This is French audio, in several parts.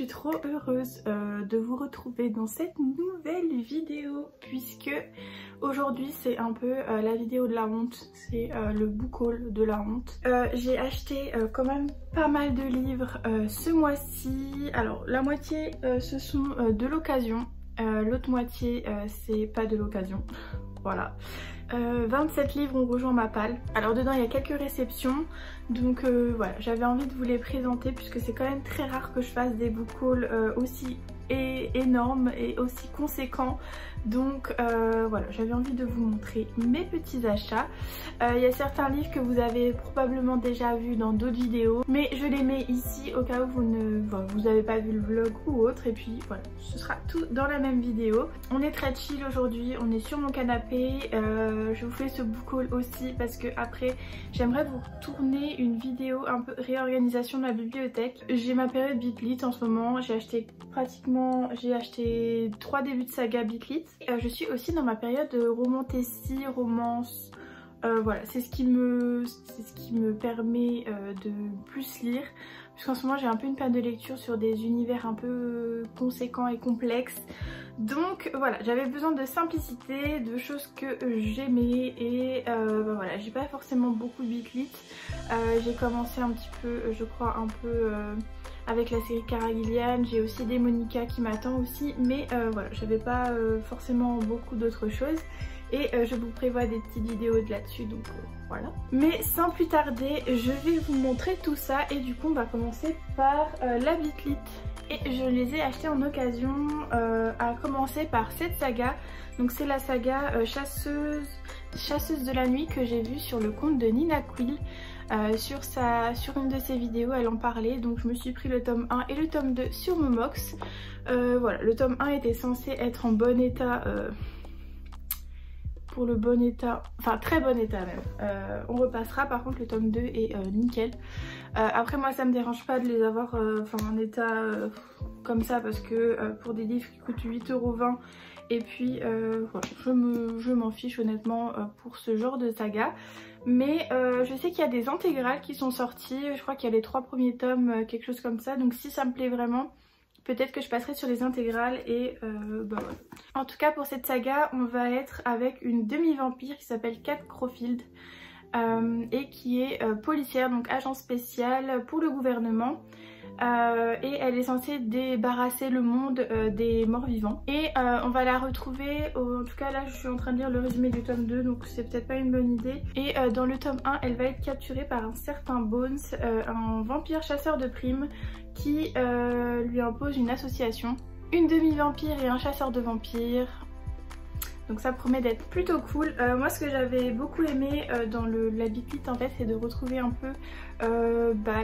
suis trop heureuse de vous retrouver dans cette nouvelle vidéo puisque aujourd'hui c'est un peu la vidéo de la honte, c'est le book haul de la honte. J'ai acheté quand même pas mal de livres ce mois-ci. Alors la moitié ce sont de l'occasion, l'autre moitié c'est pas de l'occasion, voilà. 27 livres ont rejoint ma palle. Alors dedans il y a quelques réceptions, donc voilà, j'avais envie de vous les présenter puisque c'est quand même très rare que je fasse des book hauls aussi énormes et aussi conséquents. Donc voilà, j'avais envie de vous montrer mes petits achats. Il y a certains livres que vous avez probablement déjà vus dans d'autres vidéos, mais je les mets ici au cas où vous n'avez pas vu le vlog ou autre. Et puis voilà, ce sera tout dans la même vidéo. On est très chill aujourd'hui, on est sur mon canapé. Je vous fais ce book haul aussi parce que après j'aimerais vous tourner une vidéo un peu réorganisation de la bibliothèque. J'ai ma période Bitlit en ce moment, j'ai acheté 3 débuts de saga Bitlit. Je suis aussi dans ma période de romantasy, romance. Voilà, c'est ce qui me permet de plus lire. Parce qu'en ce moment j'ai un peu une panne de lecture sur des univers un peu conséquents et complexes. Donc voilà, j'avais besoin de simplicité, de choses que j'aimais et voilà, j'ai pas forcément beaucoup de Bitlit. J'ai commencé un petit peu, je crois un peu avec la série Cara Gillian, j'ai aussi des Monica qui m'attend aussi, mais voilà, j'avais pas forcément beaucoup d'autres choses. Et je vous prévois des petites vidéos de là-dessus, donc voilà. Mais sans plus tarder, je vais vous montrer tout ça et du coup on va commencer par la Bitlit. Et je les ai achetés en occasion, à commencer par cette saga. Donc c'est la saga chasseuse de la nuit que j'ai vue sur le compte de Nina Quill. Sur une de ses vidéos elle en parlait, donc je me suis pris le tome 1 et le tome 2 sur Momox. Voilà, le tome 1 était censé être en bon état, pour le bon état, enfin très bon état même. On repassera, par contre le tome 2 est nickel. Après moi ça me dérange pas de les avoir en état comme ça parce que pour des livres qui coûtent 8,20 € et puis voilà, je m'en fiche honnêtement pour ce genre de saga. Mais je sais qu'il y a des intégrales qui sont sorties, je crois qu'il y a les 3 premiers tomes, quelque chose comme ça, donc si ça me plaît vraiment, peut-être que je passerai sur les intégrales et bah voilà. En tout cas pour cette saga, on va être avec une demi-vampire qui s'appelle Kat Caulfield et qui est policière, donc agent spécial pour le gouvernement. Et elle est censée débarrasser le monde des morts vivants. Et on va la retrouver, en tout cas là je suis en train de lire le résumé du tome 2, donc c'est peut-être pas une bonne idée. Et dans le tome 1 elle va être capturée par un certain Bones, un vampire chasseur de primes qui lui impose une association. Une demi-vampire et un chasseur de vampires. Donc ça promet d'être plutôt cool. Moi ce que j'avais beaucoup aimé dans la Bitlit en fait, c'est de retrouver un peu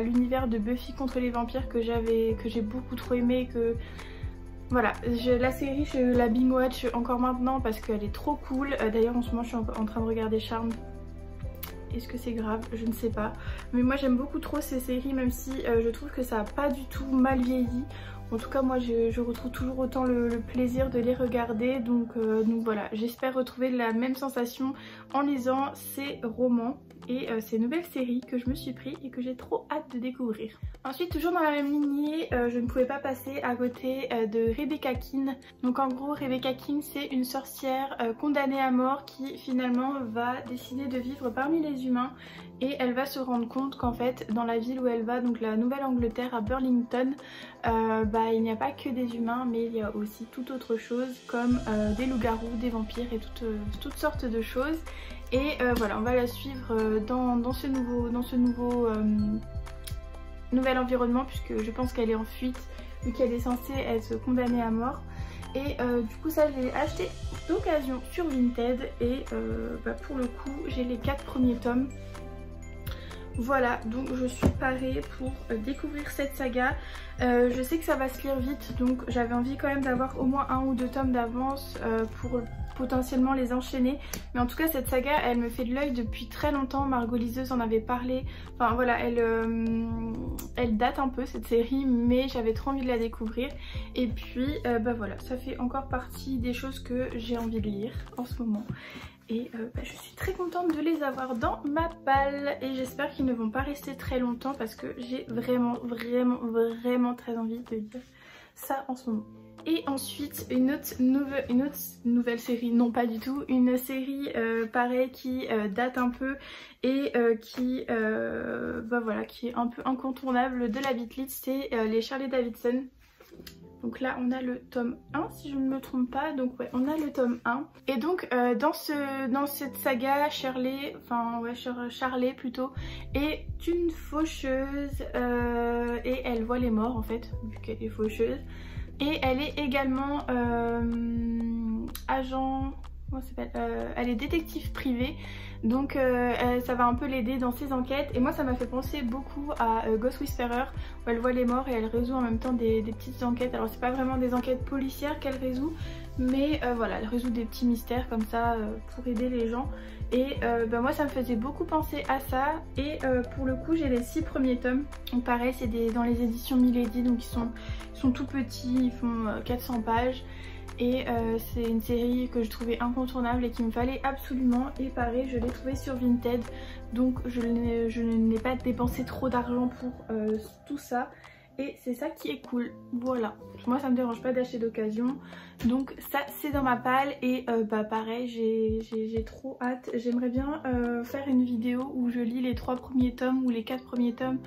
l'univers de Buffy contre les vampires que j'ai beaucoup trop aimé. Voilà, la série je la binge watch encore maintenant parce qu'elle est trop cool. D'ailleurs en ce moment je suis en train de regarder Charmed. Est-ce que c'est grave? Je ne sais pas. Mais moi j'aime beaucoup trop ces séries, même si je trouve que ça n'a pas du tout mal vieilli. En tout cas moi je retrouve toujours autant le plaisir de les regarder, donc voilà, j'espère retrouver la même sensation en lisant ces romans et ces nouvelles séries que je me suis pris et que j'ai trop hâte de découvrir. Ensuite toujours dans la même lignée, je ne pouvais pas passer à côté de Rebecca Keane. Donc en gros Rebecca Keane c'est une sorcière condamnée à mort qui finalement va décider de vivre parmi les humains. Et elle va se rendre compte qu'en fait dans la ville où elle va, donc la Nouvelle-Angleterre à Burlington, il n'y a pas que des humains mais il y a aussi toute autre chose comme des loups-garous, des vampires et toutes sortes de choses. Et voilà, on va la suivre dans ce nouvel environnement puisque je pense qu'elle est en fuite vu qu'elle est censée être condamnée à mort. Et du coup ça je l'ai acheté d'occasion sur Vinted et pour le coup j'ai les 4 premiers tomes. Voilà, donc je suis parée pour découvrir cette saga. Je sais que ça va se lire vite, donc j'avais envie quand même d'avoir au moins 1 ou 2 tomes d'avance pour potentiellement les enchaîner. Mais en tout cas cette saga elle me fait de l'œil depuis très longtemps. Margot Liseuse en avait parlé. Enfin voilà, elle date un peu cette série, mais j'avais trop envie de la découvrir. Et puis voilà, ça fait encore partie des choses que j'ai envie de lire en ce moment. Et je suis très contente de les avoir dans ma palle et j'espère qu'ils ne vont pas rester très longtemps parce que j'ai vraiment très envie de lire ça en ce moment. Et ensuite une autre nouvelle série, non pas du tout, une série pareil qui date un peu et qui voilà, qui est un peu incontournable de la Beat Lit, c'est les Charlie Davidson. Donc là on a le tome 1 si je ne me trompe pas, donc ouais on a le tome 1. Et donc dans cette saga, Shirley plutôt, est une faucheuse et elle voit les morts en fait, vu qu'elle est faucheuse. Et elle est également agent, comment ça s'appelle, elle est détective privée, donc ça va un peu l'aider dans ses enquêtes. Et moi ça m'a fait penser beaucoup à Ghost Whisperer, où elle voit les morts et elle résout en même temps des petites enquêtes. Alors c'est pas vraiment des enquêtes policières qu'elle résout, mais voilà, elle résout des petits mystères comme ça pour aider les gens. Et moi ça me faisait beaucoup penser à ça. Et pour le coup j'ai les 6 premiers tomes. Donc pareil c'est dans les éditions Milady, donc ils sont tout petits, ils font 400 pages. Et c'est une série que je trouvais incontournable et qu'il me fallait absolument. Et pareil je l'ai trouvée sur Vinted, donc je n'ai pas dépensé trop d'argent pour tout ça. Et c'est ça qui est cool, voilà. Moi ça me dérange pas d'acheter d'occasion, donc ça c'est dans ma palle. Et pareil j'ai trop hâte, j'aimerais bien faire une vidéo où je lis les 3 premiers tomes ou les 4 premiers tomes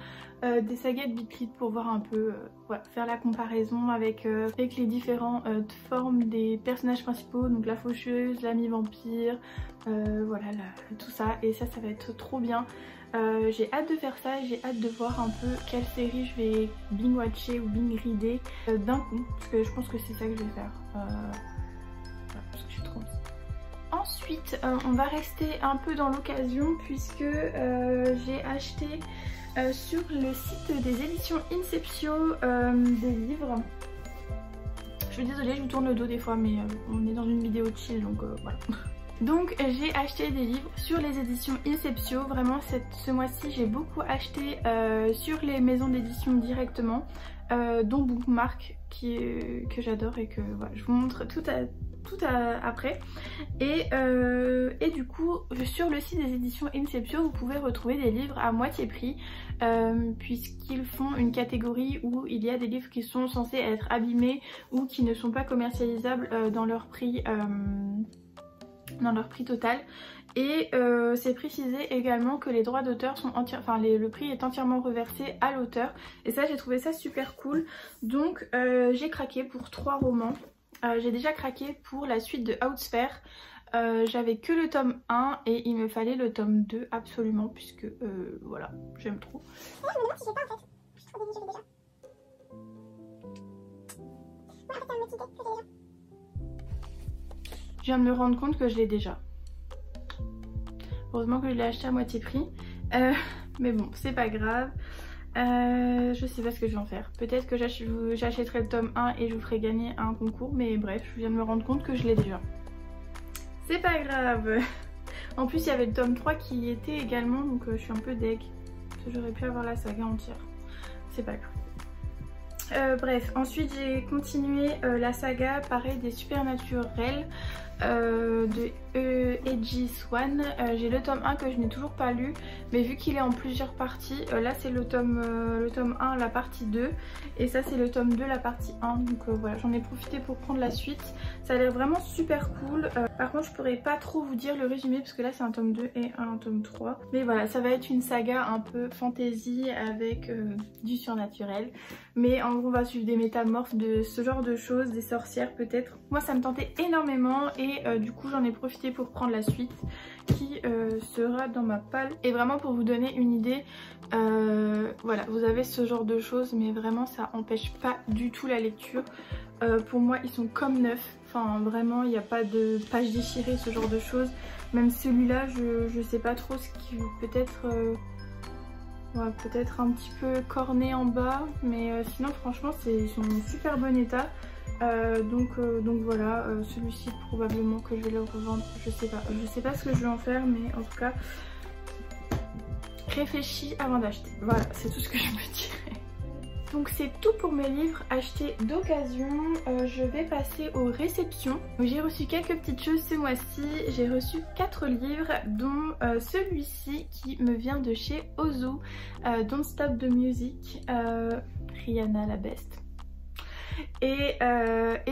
des sagas de Beat Lit pour voir un peu, voilà, faire la comparaison avec les différentes formes des personnages principaux, donc la faucheuse, l'ami vampire, voilà tout ça. Et ça va être trop bien. J'ai hâte de faire ça, j'ai hâte de voir un peu quelle série je vais binge-watcher ou binge-reader d'un coup, parce que je pense que c'est ça que je vais faire, voilà, parce que je suis trop envie. Ensuite on va rester un peu dans l'occasion, puisque j'ai acheté sur le site des éditions Inceptio des livres. Je suis désolée, je vous tourne le dos des fois, mais on est dans une vidéo chill, donc voilà. Donc j'ai acheté des livres sur les éditions Inceptio. Vraiment ce mois-ci j'ai beaucoup acheté sur les maisons d'édition directement, dont Bookmark que j'adore et que voilà, je vous montre tout après. Et du coup sur le site des éditions Inceptio vous pouvez retrouver des livres à moitié prix, puisqu'ils font une catégorie où il y a des livres qui sont censés être abîmés ou qui ne sont pas commercialisables dans leur prix total. Et c'est précisé également que les droits d'auteur sont le prix est entièrement reversé à l'auteur. Et ça j'ai trouvé ça super cool. Donc j'ai craqué pour 3 romans. J'ai déjà craqué pour la suite de Outsphere. J'avais que le tome 1 et il me fallait le tome 2 absolument, puisque voilà, j'aime trop. Je me demande si j'ai pas en fait. Je trouve que je l'ai déjà. Ouais, en fait, c'est un petit que j'ai déjà. Je viens de me rendre compte que je l'ai déjà. Heureusement que je l'ai acheté à moitié prix. Mais bon, c'est pas grave. Je sais pas ce que je vais en faire. Peut-être que j'achèterai le tome 1 et je vous ferai gagner un concours. Mais bref, je viens de me rendre compte que je l'ai déjà. C'est pas grave. En plus, il y avait le tome 3 qui y était également. Donc je suis un peu deg. Parce que j'aurais pu avoir la saga entière. C'est pas grave. Bref, ensuite j'ai continué la saga, pareil, des Supernaturels de E.G. Swan. J'ai le tome 1 que je n'ai toujours pas lu, mais vu qu'il est en plusieurs parties, là c'est le tome 1 la partie 2 et ça c'est le tome 2 la partie 1, donc voilà, j'en ai profité pour prendre la suite. Ça a l'air vraiment super cool. Par contre je pourrais pas trop vous dire le résumé parce que là c'est un tome 2 et un tome 3, mais voilà, ça va être une saga un peu fantasy avec du surnaturel, mais en gros on va suivre des métamorphes, de ce genre de choses, des sorcières peut-être. Moi ça me tentait énormément et du coup j'en ai profité pour prendre la suite qui sera dans ma palle. Et vraiment pour vous donner une idée, voilà, vous avez ce genre de choses, mais vraiment ça empêche pas du tout la lecture. Pour moi ils sont comme neufs, enfin vraiment il n'y a pas de page déchirée, ce genre de choses. Même celui-là je sais pas trop, ce qui peut-être ouais, peut-être un petit peu corné en bas, mais sinon franchement ils sont en super bon état. Donc voilà, celui-ci probablement que je vais le revendre, je sais pas ce que je vais en faire, mais en tout cas réfléchis avant d'acheter. Voilà, c'est tout ce que je me dirais. Donc c'est tout pour mes livres achetés d'occasion. Je vais passer aux réceptions. J'ai reçu quelques petites choses ce mois-ci. J'ai reçu 4 livres, dont celui-ci qui me vient de chez Ozu, Don't Stop the Music, Rihanna la best. et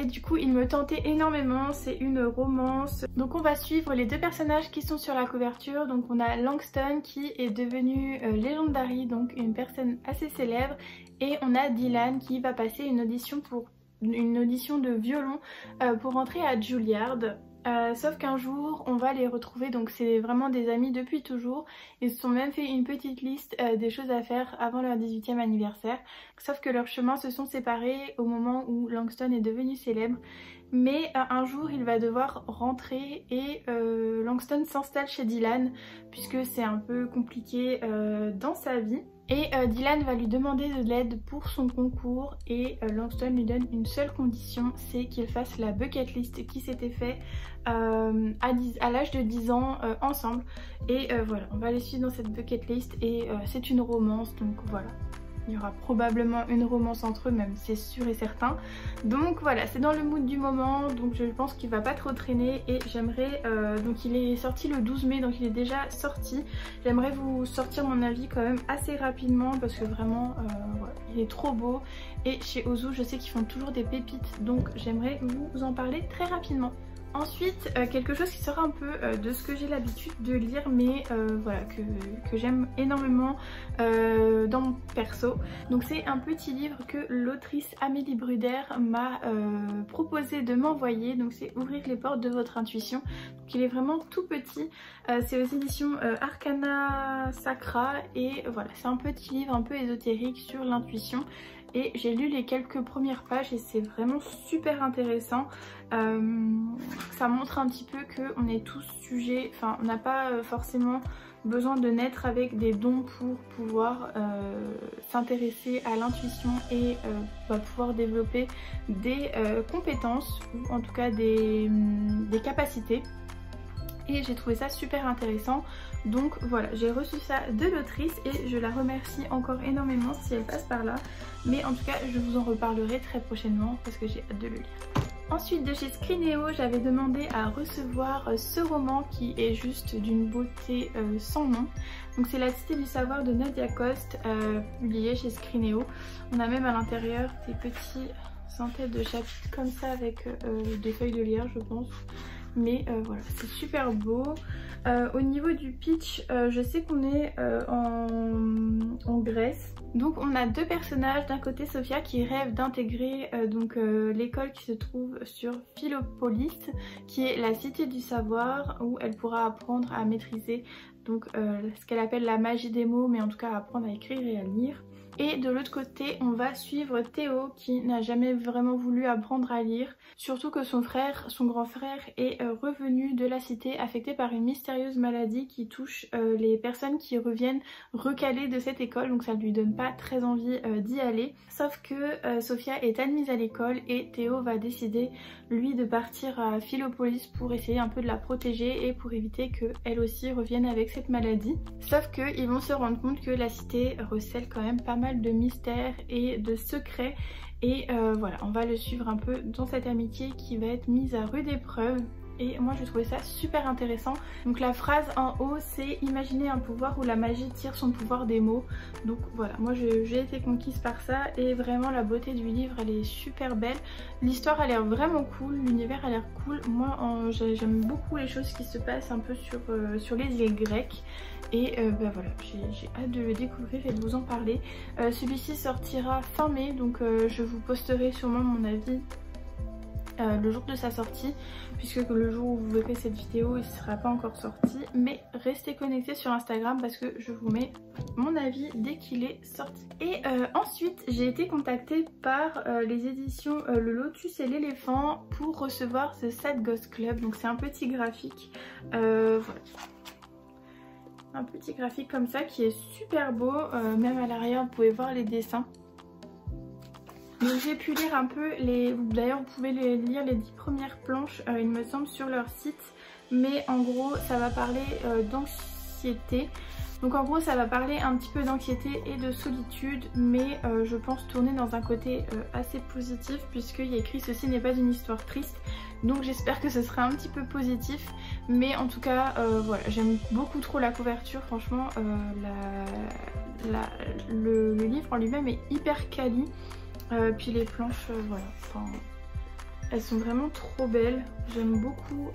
du coup il me tentait énormément. C'est une romance, donc on va suivre les deux personnages qui sont sur la couverture. Donc on a Langston qui est devenu Legendary, donc une personne assez célèbre, et on a Dylan qui va passer une audition de violon pour entrer à Juilliard. Sauf qu'un jour on va les retrouver, donc c'est vraiment des amis depuis toujours. Ils se sont même fait une petite liste des choses à faire avant leur 18e anniversaire. Sauf que leurs chemins se sont séparés au moment où Langston est devenu célèbre. Mais un jour il va devoir rentrer et Langston s'installe chez Dylan puisque c'est un peu compliqué dans sa vie. Et Dylan va lui demander de l'aide pour son concours et Langston lui donne une seule condition, c'est qu'il fasse la bucket list qui s'était fait à l'âge de 10 ans ensemble. Et voilà, on va les suivre dans cette bucket list et c'est une romance, donc voilà. Il y aura probablement une romance entre eux, même c'est sûr et certain. Donc voilà, c'est dans le mood du moment, donc je pense qu'il va pas trop traîner. Et j'aimerais, donc il est sorti le 12 mai, donc il est déjà sorti. J'aimerais vous sortir mon avis quand même assez rapidement parce que vraiment, voilà, il est trop beau. Et chez Ozu, je sais qu'ils font toujours des pépites, donc j'aimerais vous en parler très rapidement. Ensuite, quelque chose qui sort un peu de ce que j'ai l'habitude de lire, mais voilà, que j'aime énormément dans mon perso. Donc c'est un petit livre que l'autrice Amélie Bruder m'a proposé de m'envoyer. Donc c'est Ouvrir les portes de votre intuition. Donc il est vraiment tout petit. C'est aux éditions Arcana Sacra et voilà, c'est un petit livre un peu ésotérique sur l'intuition. Et j'ai lu les quelques premières pages et c'est vraiment super intéressant. Ça montre un petit peu qu'on est tous sujets, enfin on n'a pas forcément besoin de naître avec des dons pour pouvoir s'intéresser à l'intuition et pouvoir développer des compétences ou en tout cas des capacités. Et j'ai trouvé ça super intéressant. Donc voilà, j'ai reçu ça de l'autrice et je la remercie encore énormément si elle passe par là. Mais en tout cas, je vous en reparlerai très prochainement parce que j'ai hâte de le lire. Ensuite, de chez Scrineo, j'avais demandé à recevoir ce roman qui est juste d'une beauté sans nom. Donc c'est La Cité du Savoir de Nadia Coste, publié chez Scrineo. On a même à l'intérieur des petits centaines de chapitres comme ça avec des feuilles de lierre, je pense. Mais voilà, c'est super beau. Au niveau du pitch, je sais qu'on est en Grèce. Donc on a deux personnages. D'un côté Sophia qui rêve d'intégrer l'école qui se trouve sur Philopolis, qui est la cité du savoir où elle pourra apprendre à maîtriser donc ce qu'elle appelle la magie des mots, mais en tout cas apprendre à écrire et à lire. Et de l'autre côté, on va suivre Théo qui n'a jamais vraiment voulu apprendre à lire. Surtout que son grand frère, est revenu de la cité affecté par une mystérieuse maladie qui touche les personnes qui reviennent recalées de cette école. Donc ça ne lui donne pas très envie d'y aller. Sauf que Sophia est admise à l'école et Théo va décider lui de partir à Philopolis pour essayer un peu de la protéger et pour éviter qu'elle aussi revienne avec cette maladie. Sauf qu'ils vont se rendre compte que la cité recèle quand même pas mal de mystères et de secrets. Et voilà, on va le suivre un peu dans cette amitié qui va être mise à rude épreuve. Et moi je trouvais ça super intéressant. Donc la phrase en haut c'est imaginer un pouvoir où la magie tire son pouvoir des mots. Donc voilà, moi j'ai été conquise par ça et vraiment la beauté du livre elle est super belle. L'histoire a l'air vraiment cool, l'univers a l'air cool. Moi j'aime beaucoup les choses qui se passent un peu sur les îles grecques. Et voilà, j'ai hâte de le découvrir et de vous en parler. Celui-ci sortira fin mai, donc je vous posterai sûrement mon avis le jour de sa sortie, puisque le jour où vous verrez cette vidéo il ne sera pas encore sorti. Mais restez connectés sur Instagram parce que je vous mets mon avis dès qu'il est sorti. Et ensuite j'ai été contactée par les éditions Le Lotus et l'Éléphant pour recevoir The Sad Ghost Club. Donc c'est un petit graphique, voilà. Un petit graphique comme ça qui est super beau, même à l'arrière vous pouvez voir les dessins. Donc j'ai pu lire un peu d'ailleurs vous pouvez lire les 10 premières planches il me semble sur leur site. Mais en gros ça va parler d'anxiété. Donc en gros ça va parler un petit peu d'anxiété et de solitude, mais je pense tourner dans un côté assez positif puisqu'il y a écrit ceci n'est pas une histoire triste. Donc j'espère que ce sera un petit peu positif. Mais en tout cas voilà, j'aime beaucoup trop la couverture. Franchement le livre en lui-même est hyper quali. Puis les planches, voilà, enfin, elles sont vraiment trop belles. J'aime beaucoup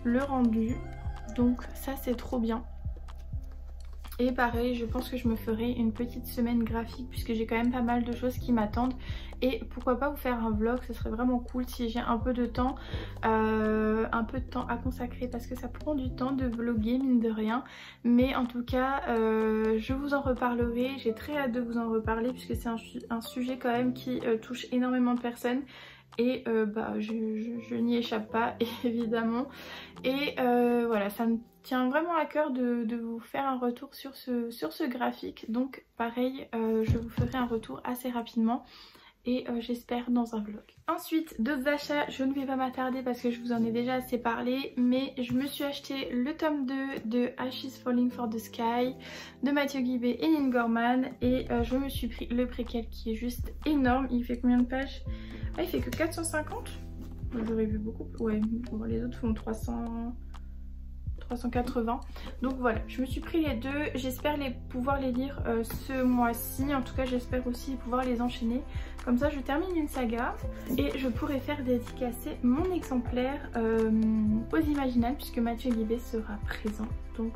le rendu, donc ça c'est trop bien. Et pareil, je pense que je me ferai une petite semaine graphique puisque j'ai quand même pas mal de choses qui m'attendent. Et pourquoi pas vous faire un vlog, ce serait vraiment cool si j'ai un peu de temps à consacrer, parce que ça prend du temps de vlogger mine de rien. Mais en tout cas, je vous en reparlerai, j'ai très hâte de vous en reparler puisque c'est un sujet quand même qui touche énormément de personnes. Et je n'y échappe pas évidemment. Et voilà, ça me tient vraiment à cœur de vous faire un retour sur ce graphique. Donc pareil, je vous ferai un retour assez rapidement et j'espère dans un vlog. Ensuite, d'autres achats, je ne vais pas m'attarder parce que je vous en ai déjà assez parlé, mais je me suis acheté le tome 2 de Ashes Falling for the Sky de Mathieu Guibé et Lynn Gorman, et je me suis pris le préquel qui est juste énorme. Il fait combien de pages? Ah, il fait que 450. J'aurais vu beaucoup. Ouais, les autres font 380. Donc voilà, je me suis pris les deux. J'espère pouvoir les lire ce mois-ci. En tout cas, j'espère aussi pouvoir les enchaîner. Comme ça, je termine une saga et je pourrai faire dédicacer mon exemplaire aux Imaginales puisque Mathieu Guibé sera présent. Donc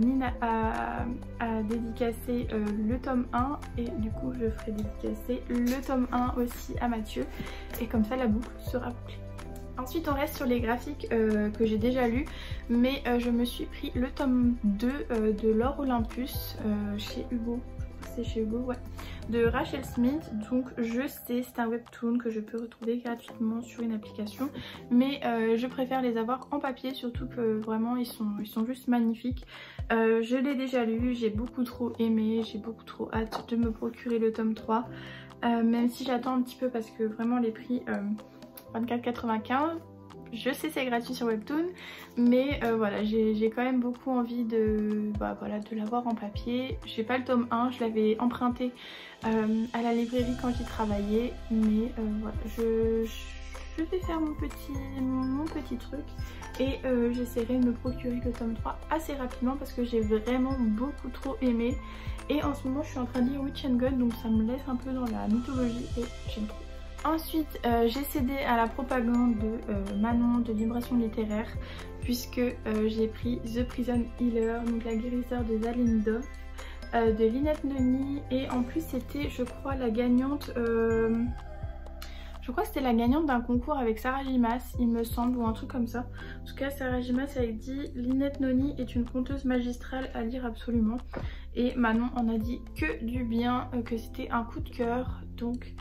Nina a dédicacé le tome 1 et du coup je ferai dédicacer le tome 1 aussi à Mathieu. Et comme ça, la boucle sera bouclée. Ensuite on reste sur les graphiques que j'ai déjà lus, mais je me suis pris le tome 2 de L'Or Olympus chez Hugo, c'est chez Hugo, ouais, de Rachel Smith. Donc je sais, c'est un webtoon que je peux retrouver gratuitement sur une application, mais je préfère les avoir en papier, surtout que vraiment ils sont juste magnifiques. Je l'ai déjà lu, j'ai beaucoup trop aimé, j'ai beaucoup trop hâte de me procurer le tome 3, même si j'attends un petit peu parce que vraiment les prix... 24,95, je sais c'est gratuit sur Webtoon, mais voilà, j'ai quand même beaucoup envie de l'avoir en papier. J'ai pas le tome 1, je l'avais emprunté à la librairie quand j'y travaillais, mais voilà, je vais faire mon petit truc et j'essaierai de me procurer le tome 3 assez rapidement parce que j'ai vraiment beaucoup trop aimé. Et en ce moment je suis en train de lire Witch and God, donc ça me laisse un peu dans la mythologie et j'aime trop. Ensuite, j'ai cédé à la propagande de Manon de Vibration littéraire puisque j'ai pris The Prison Healer, donc la guérisseur de Zalindov, de Lynette Noni, et en plus c'était, je crois, la gagnante, c'était la gagnante d'un concours avec Sarah Gimas, il me semble, ou un truc comme ça. En tout cas, Sarah Gimas avait dit Lynette Noni est une conteuse magistrale à lire absolument, et Manon en a dit que du bien, que c'était un coup de cœur, donc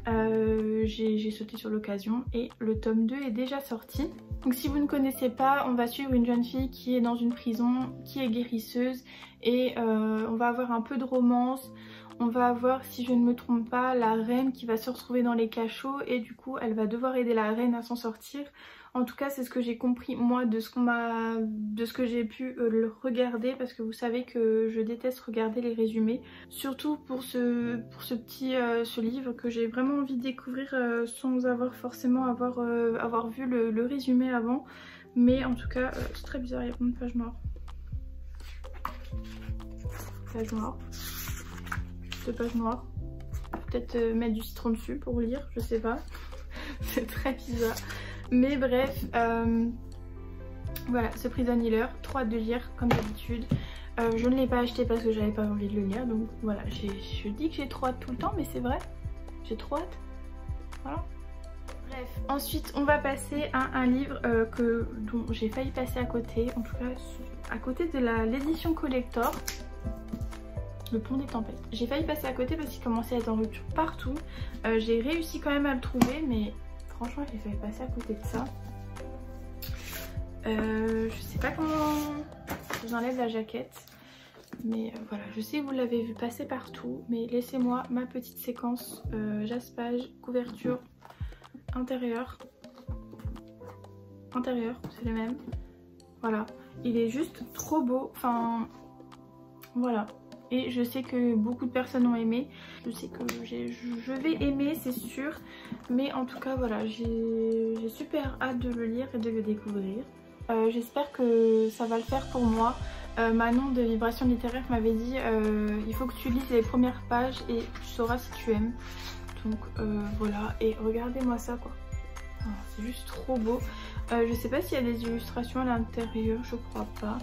j'ai sauté sur l'occasion et le tome 2 est déjà sorti. Donc si vous ne connaissez pas, on va suivre une jeune fille qui est dans une prison, qui est guérisseuse, et on va avoir un peu de romance. On va avoir, si je ne me trompe pas, la reine qui va se retrouver dans les cachots et du coup elle va devoir aider la reine à s'en sortir. En tout cas, c'est ce que j'ai compris moi de ce que j'ai pu regarder, parce que vous savez que je déteste regarder les résumés, surtout pour ce livre que j'ai vraiment envie de découvrir sans avoir forcément avoir vu le résumé avant. Mais en tout cas, c'est très bizarre, il y a une page noire. Page noire. Deux pages noires. Peut-être mettre du citron dessus pour lire, je sais pas. C'est très bizarre. Mais bref, voilà, ce Prison Healer, trop hâte de lire comme d'habitude. Je ne l'ai pas acheté parce que j'avais pas envie de le lire, donc voilà, je dis que j'ai trop hâte tout le temps, mais c'est vrai, j'ai trop hâte. Voilà. Bref, ensuite on va passer à un livre dont j'ai failli passer à côté, en tout cas à côté de l'édition collector. Le Pont des Tempêtes. J'ai failli passer à côté parce qu'il commençait à être en rupture partout. J'ai réussi quand même à le trouver, mais franchement j'ai failli passer à côté de ça. Je sais pas comment je vous enlève la jaquette, mais voilà, je sais que vous l'avez vu passer partout, mais laissez-moi ma petite séquence jaspage, couverture, intérieur, c'est le même. Voilà, il est juste trop beau, enfin voilà. Et je sais que beaucoup de personnes ont aimé. Je sais que je vais aimer, c'est sûr. Mais en tout cas, voilà, j'ai super hâte de le lire et de le découvrir. J'espère que ça va le faire pour moi. Manon de Vibration Littéraire m'avait dit il faut que tu lises les premières pages et tu sauras si tu aimes. Donc voilà, et regardez-moi ça quoi. C'est juste trop beau. Je sais pas s'il y a des illustrations à l'intérieur, je crois pas.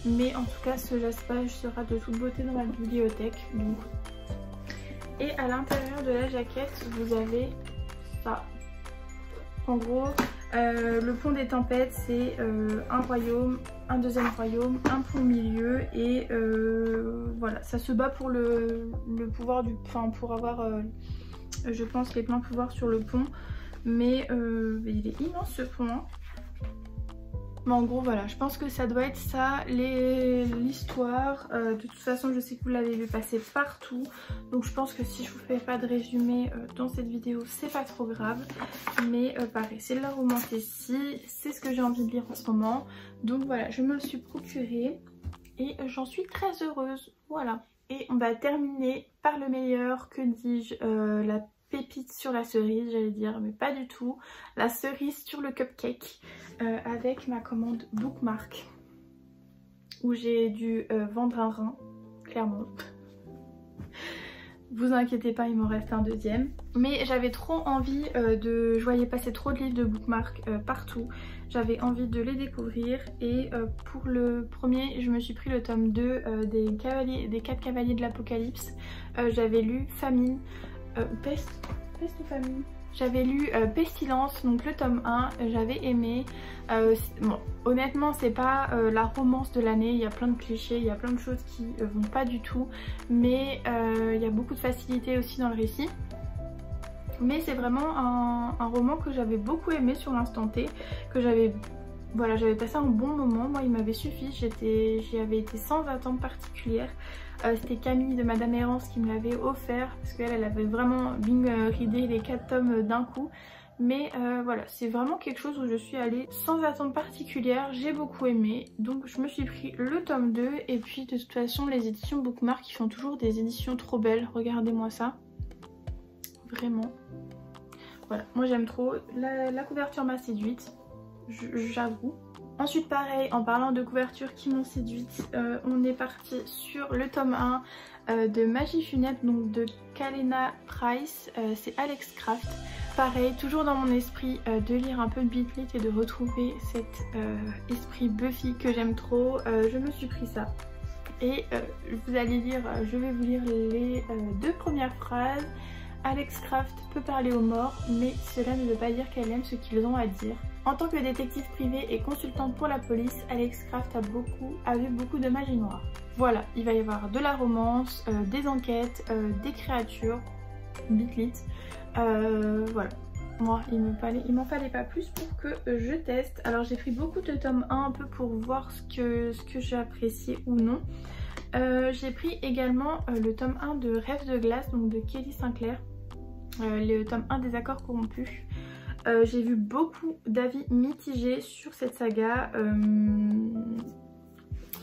Mais en tout cas ce lasse-page sera de toute beauté dans ma bibliothèque. Donc. Et à l'intérieur de la jaquette vous avez ça. En gros le pont des tempêtes c'est un royaume, un deuxième royaume, un pont au milieu et voilà, ça se bat pour le pouvoir du... Enfin pour avoir je pense les pleins pouvoirs sur le pont. Mais il est immense ce pont hein. Mais en gros voilà, je pense que ça doit être ça l'histoire. De toute façon je sais que vous l'avez vu passer partout. Donc je pense que si je vous fais pas de résumé dans cette vidéo c'est pas trop grave. Mais pareil, c'est de la romantécie, c'est ce que j'ai envie de lire en ce moment. Donc voilà, je me le suis procuré et j'en suis très heureuse. Voilà. Et on va terminer par le meilleur, que dis-je, la pépite sur la cerise, j'allais dire, mais pas du tout. La cerise sur le cupcake avec ma commande Bookmark où j'ai dû vendre un rein, clairement. Vous inquiétez pas, il m'en reste un deuxième. Mais j'avais trop envie je voyais passer trop de livres de Bookmark partout. J'avais envie de les découvrir et pour le premier, je me suis pris le tome 2 des 4 cavaliers de l'Apocalypse. J'avais lu Famine, Peste ou Famine. J'avais lu Pestilence, donc le tome 1, j'avais aimé. Bon, honnêtement c'est pas la romance de l'année, il y a plein de clichés, il y a plein de choses qui vont pas du tout. Mais il y a beaucoup de facilité aussi dans le récit. Mais c'est vraiment un roman que j'avais beaucoup aimé sur l'instant T, que j'avais passé un bon moment. Moi il m'avait suffi, j'y avais été sans attente particulière. C'était Camille de Madame Errance qui me l'avait offert parce qu'elle avait vraiment readé les 4 tomes d'un coup. Mais voilà, c'est vraiment quelque chose où je suis allée sans attente particulière, j'ai beaucoup aimé. Donc je me suis pris le tome 2 et puis de toute façon les éditions Bookmark ils font toujours des éditions trop belles, regardez-moi ça. Vraiment. Voilà, moi j'aime trop, la couverture m'a séduite, j'avoue. Ensuite pareil, en parlant de couvertures qui m'ont séduite, on est parti sur le tome 1 de Magie funèbre, donc de Kalena Price, c'est Alex Craft. Pareil, toujours dans mon esprit de lire un peu de Beatlit et de retrouver cet esprit Buffy que j'aime trop, je me suis pris ça. Et vous allez lire, je vais vous lire les 2 premières phrases. Alex Craft peut parler aux morts, mais cela ne veut pas dire qu'elle aime ce qu'ils ont à dire. En tant que détective privée et consultante pour la police, Alex Craft a vu beaucoup de magie noire. Voilà, il va y avoir de la romance, des enquêtes, des créatures, Beatlit. Voilà, moi il m'en fallait pas plus pour que je teste. Alors j'ai pris beaucoup de tomes 1 un peu pour voir ce que j'ai apprécié ou non. J'ai pris également le tome 1 de Rêve de glace, donc de Kelly Sinclair. Le tome 1 des accords corrompus. J'ai vu beaucoup d'avis mitigés sur cette saga.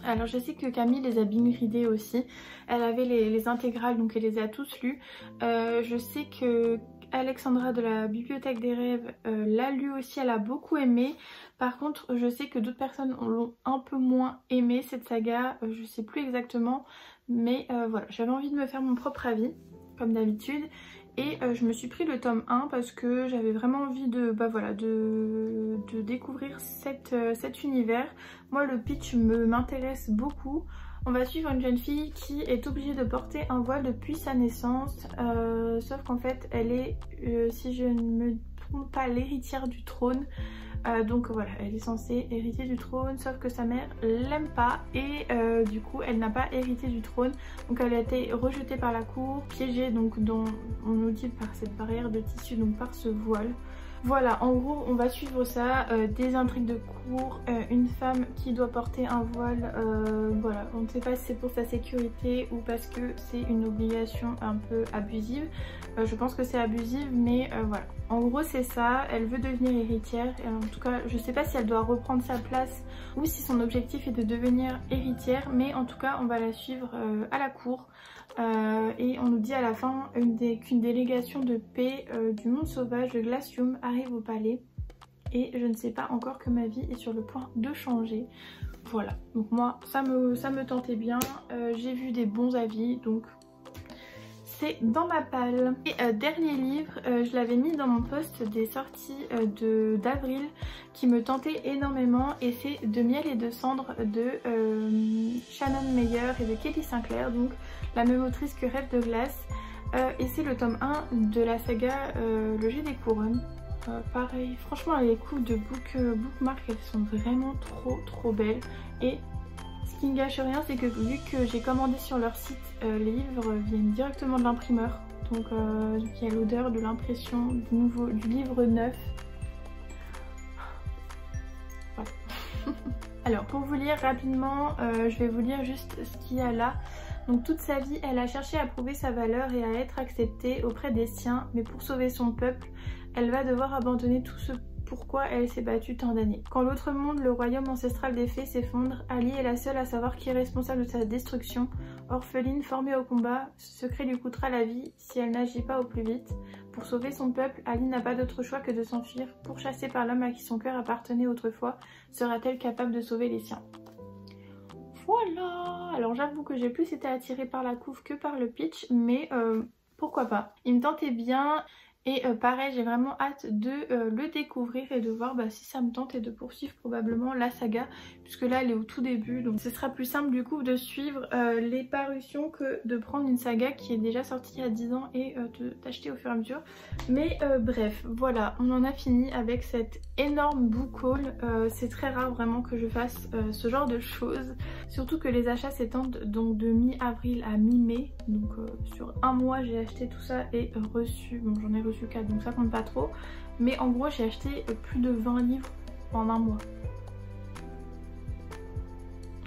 Alors je sais que Camille les a binge-readés aussi. Elle avait les intégrales donc elle les a tous lus. Je sais que Alexandra de la Bibliothèque des Rêves l'a lu aussi, elle a beaucoup aimé. Par contre je sais que d'autres personnes l'ont un peu moins aimé cette saga, je sais plus exactement. Mais voilà, j'avais envie de me faire mon propre avis comme d'habitude. Et je me suis pris le tome 1 parce que j'avais vraiment envie de découvrir cet univers. Moi le pitch m'intéresse beaucoup. On va suivre une jeune fille qui est obligée de porter un voile depuis sa naissance. Sauf qu'en fait elle est, si je ne me trompe pas, l'héritière du trône. Donc voilà, elle est censée hériter du trône, sauf que sa mère l'aime pas et du coup elle n'a pas hérité du trône. Donc elle a été rejetée par la cour, piégée donc on nous dit par cette barrière de tissu, donc par ce voile. Voilà, en gros on va suivre ça, des intrigues de cour, une femme qui doit porter un voile, voilà, on ne sait pas si c'est pour sa sécurité ou parce que c'est une obligation un peu abusive. Je pense que c'est abusif, mais voilà. En gros c'est ça, elle veut devenir héritière, et en tout cas je sais pas si elle doit reprendre sa place ou si son objectif est de devenir héritière, mais en tout cas on va la suivre à la cour. Et on nous dit à la fin qu'une délégation de paix du monde sauvage de Glacium arrive au palais. Et je ne sais pas encore que ma vie est sur le point de changer. voilà, donc moi ça me tentait bien, j'ai vu des bons avis, donc c'est dans ma palle. Et dernier livre, je l'avais mis dans mon post des sorties d'avril qui me tentait énormément, et c'est De miel et de cendres de Shannon Meyer et de Kelly Sinclair, donc la même autrice que Rêve de glace, et c'est le tome 1 de la saga Le jeu des couronnes. Pareil, franchement les coups de bookmark, elles sont vraiment trop belles, et ce qui ne gâche rien, c'est que vu que j'ai commandé sur leur site, les livres viennent directement de l'imprimeur, donc il y a l'odeur de l'impression du livre neuf. Voilà. Alors pour vous lire rapidement, je vais vous lire juste ce qu'il y a là. Donc toute sa vie, elle a cherché à prouver sa valeur et à être acceptée auprès des siens, mais pour sauver son peuple, elle va devoir abandonner tout ce pourquoi elle s'est battue tant d'années. Quand l'autre monde, le royaume ancestral des fées, s'effondre, Ali est la seule à savoir qui est responsable de sa destruction. Orpheline, formée au combat, ce secret lui coûtera la vie si elle n'agit pas au plus vite. Pour sauver son peuple, Ali n'a pas d'autre choix que de s'enfuir. Pourchassée par l'homme à qui son cœur appartenait autrefois, sera-t-elle capable de sauver les siens? Voilà. Alors j'avoue que j'ai plus été attirée par la couve que par le pitch, mais pourquoi pas. Il me tentait bien. Et pareil, j'ai vraiment hâte de le découvrir et de voir si ça me tente, et de poursuivre probablement la saga, puisque là elle est au tout début, donc ce sera plus simple du coup de suivre les parutions que de prendre une saga qui est déjà sortie il y a 10 ans et d'acheter au fur et à mesure. Mais bref, voilà, on en a fini avec cette énorme book haul. C'est très rare vraiment que je fasse ce genre de choses, surtout que les achats s'étendent donc de mi-avril à mi-mai, donc sur un mois j'ai acheté tout ça et reçu, bon j'en ai reçu 4 donc ça compte pas trop, mais en gros j'ai acheté plus de 20 livres en un mois.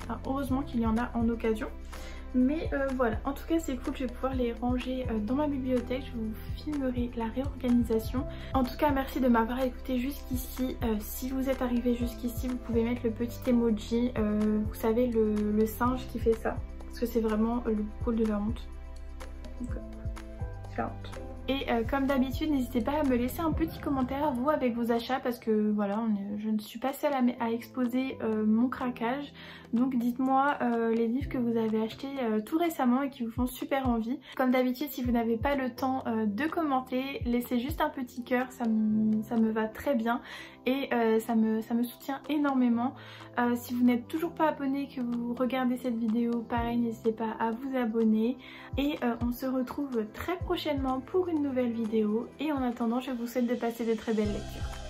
Alors, heureusement qu'il y en a en occasion, mais voilà, en tout cas c'est cool, je vais pouvoir les ranger dans ma bibliothèque, je vous filmerai la réorganisation. En tout cas merci de m'avoir écouté jusqu'ici. Si vous êtes arrivé jusqu'ici, vous pouvez mettre le petit emoji, vous savez le singe qui fait ça, parce que c'est vraiment le cool de la honte. Donc, c'est la honte. Et comme d'habitude, n'hésitez pas à me laisser un petit commentaire vous avec vos achats, parce que voilà, je ne suis pas seule à exposer mon craquage. Donc dites-moi les livres que vous avez achetés tout récemment et qui vous font super envie. Comme d'habitude, si vous n'avez pas le temps de commenter, laissez juste un petit cœur, ça me va très bien et ça me soutient énormément. Si vous n'êtes toujours pas abonné, que vous regardez cette vidéo, pareil, n'hésitez pas à vous abonner. Et on se retrouve très prochainement pour une nouvelle vidéo. Et en attendant, je vous souhaite de passer de très belles lectures.